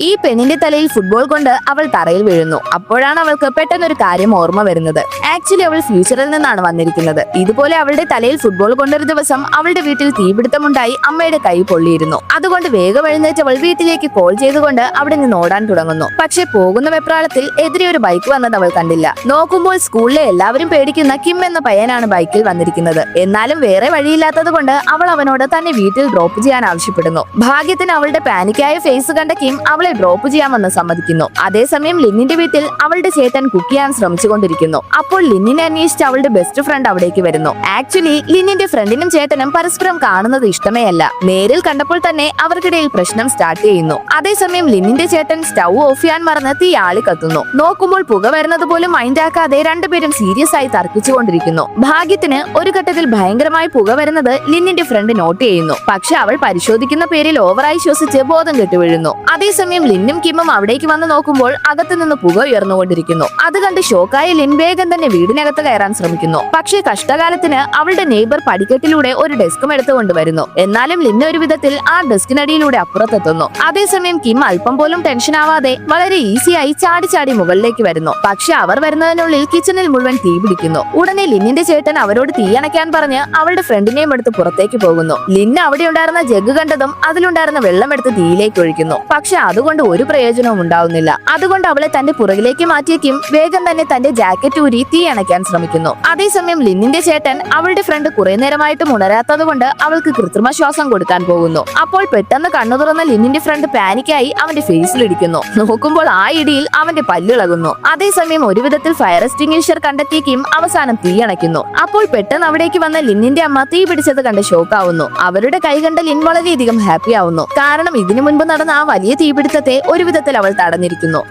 ഈ പെണ്ണിന്റെ തലയിൽ ഫുട്ബോൾ കൊണ്ട് അവൾ തറയിൽ വീഴുന്നു. അപ്പോഴാണ് അവൾക്ക് പെട്ടെന്നൊരു കാര്യം ഓർമ്മ വരുന്നത്. ആക്ച്വലി അവൾ ഫ്യൂച്ചറിൽ നിന്നാണ് വന്നിരിക്കുന്നത്. ഇതുപോലെ അവളുടെ തലയിൽ ഫുട്ബോൾ കൊണ്ടൊരു ദിവസം അവളുടെ വീട്ടിൽ തീപിടുത്തമുണ്ടായി അമ്മയുടെ കൈ പൊള്ളിയിരുന്നു. അതുകൊണ്ട് വേഗം എഴുന്നേറ്റവൾ വീട്ടിലേക്ക് കോൾ ചെയ്തുകൊണ്ട് അവിടെ നിന്ന് ഓടാൻ തുടങ്ങുന്നു. പക്ഷെ പോകുന്ന വെപ്രാളത്തിൽ എതിരെ ഒരു ബൈക്ക് വന്നത് അവൾ കണ്ടില്ല. നോക്കുമ്പോൾ സ്കൂളിലെ എല്ലാവരും പേടിക്കുന്ന കിം എന്ന പയ്യനാണ് ബൈക്കിൽ വന്നിരിക്കുന്നത്. എന്നാലും വേറെ വഴിയില്ലാത്തത് കൊണ്ട് അവൾ അവനോട് തന്നെ വീട്ടിൽ ഡ്രോപ്പ് ചെയ്യാൻ ആവശ്യപ്പെടുന്നു. ഭാഗ്യത്തിന് അവളുടെ പാനിക്കായ ഫേസ് കണ്ട കിം അവളെ ഡ്രോപ്പ് ചെയ്യാമെന്ന് സമ്മതിക്കുന്നു. അതേസമയം ലിന്നിന്റെ വീട്ടിൽ അവളുടെ ചേട്ടൻ കുക്ക് ചെയ്യാൻ ശ്രമിച്ചുകൊണ്ടിരിക്കുന്നു. അപ്പോൾ ലിന്നിനെ അന്വേഷിച്ച് അവളുടെ ബെസ്റ്റ് ഫ്രണ്ട് അവിടേക്ക് വരുന്നു. ആക്ച്വലി ലിന്നിന്റെ ഫ്രണ്ടിനും ചേട്ടനും പരസ്പരം കാണുന്നത് ഇഷ്ടമേ അല്ല. നേരിൽ കണ്ടപ്പോൾ തന്നെ അവർക്കിടയിൽ പ്രശ്നം സ്റ്റാർട്ട് ചെയ്യുന്നു. അതേസമയം ലിന്നിന്റെ ചേട്ടൻ സ്റ്റൗ ഓഫ് ചെയ്യാൻ മറന്ന് തീ ആളി കത്തുന്നു. നോക്കുമ്പോൾ പുക വരുന്നത് പോലും മൈൻഡ് ആക്കാതെ രണ്ടുപേരും സീരിയസ് ആയി തർക്കിച്ചുകൊണ്ടിരിക്കുന്നു. ഭാഗ്യത്തിന് ഒരു ഘട്ടത്തിൽ ഭയങ്കരമായി പുക വരുന്നത് ലിന്നിന്റെ ഫ്രണ്ട് നോട്ട് ചെയ്യുന്നു. പക്ഷെ അവൾ പരിശോധിക്കുന്ന പേരിൽ ഓവറായി ശ്വസിച്ച് ബോധം കെട്ടു വീഴുന്നു. അതേസമയം ലിന്നും കിമ്മും അവിടേക്ക് വന്ന് നോക്കുമ്പോൾ അകത്തു നിന്ന് പുക ഉയർന്നുകൊണ്ടിരിക്കുന്നു. അത് കണ്ട് ഷോക്കായ ലിൻ വേഗം തന്നെ വീടിനകത്ത് കയറാൻ ശ്രമിക്കുന്നു. പക്ഷേ കഷ്ടകാലത്തിന് അവളുടെ നെയ്ബർ പടിക്കെട്ടിലൂടെ ഒരു ഡെസ്കും എടുത്തുകൊണ്ട് വരുന്നു. എന്നാലും ലിന്ന് ഒരു വിധത്തിൽ ആ ഡെസ്കിനടിയിലൂടെ അപ്പുറത്തെത്തുന്നു. അതേസമയം കിം അല്പം പോലും ടെൻഷൻ ആവാതെ വളരെ ഈസിയായി ചാടി ചാടി മുകളിലേക്ക് വരുന്നു. പക്ഷെ അവർ വരുന്നതിനുള്ളിൽ കിച്ചണിൽ മുഴുവൻ തീ പിടിക്കുന്നു. ഉടനെ ലിന്നിന്റെ ചേട്ടൻ അവരോട് തീ അണയ്ക്കാൻ പറഞ്ഞ് അവളുടെ ഫ്രണ്ടിനെയും എടുത്ത് പുറത്തേക്ക് പോകുന്നു. ലിന്ന് അവിടെ ഉണ്ടായിരുന്ന ജഗ് കണ്ടതും അതിലുണ്ടായിരുന്ന വെള്ളം എടുത്ത് തീയിലേക്ക് ഒഴിക്കുന്നു. പക്ഷെ അതുകൊണ്ട് ഒരു പ്രയോജനവും ഉണ്ടാവുന്നില്ല. അതുകൊണ്ട് അവളെ തന്റെ പുറകിലേക്ക് മാറ്റിയ കിം വേഗം തന്നെ തന്റെ ജാക്കറ്റ് ഊരി തീ അണയ്ക്കാൻ ശ്രമിക്കുന്നു. അതേസമയം ലിന്നിന്റെ ചേട്ടൻ അവളുടെ ഫ്രണ്ട് കുറെ നേരമായിട്ടും ഉണരാത്തത് കൊണ്ട് അവൾക്ക് കൃത്രിമ ശ്വാസം കൊടുക്കാൻ പോകുന്നു. അപ്പോൾ പെട്ടെന്ന് കണ്ണു തുറന്ന ലിന്നിന്റെ ഫ്രണ്ട് പാനിക്കായി അവന്റെ ഫേസിലിടിക്കുന്നു. നോക്കുമ്പോൾ ആ ഇടിയിൽ അവന്റെ പല്ലിളകുന്നു. അതേസമയം ഒരു വിധത്തിൽ ഫയർ എക്സ്റ്റിംഗ്വിഷർ കണ്ടെത്തിയ കിം അവസാനം തീ അണയ്ക്കുന്നു. അപ്പോൾ പെട്ടെന്ന് അവിടേക്ക് വന്ന ലിന്നിന്റെ അമ്മ തീ പിടിച്ചത് കണ്ട് ഷോക്കാവുന്നു. അവരുടെ കൈ കണ്ട ലിൻ വളരെയധികം ഹാപ്പി ആവുന്നു. കാരണം ഇതിനു മുൻപ് നടന്ന ആ വലിയ തീപിടുത്തത്തെ ഒരു വിധത്തിൽ അവൾ തടഞ്ഞിരിക്കുന്നു.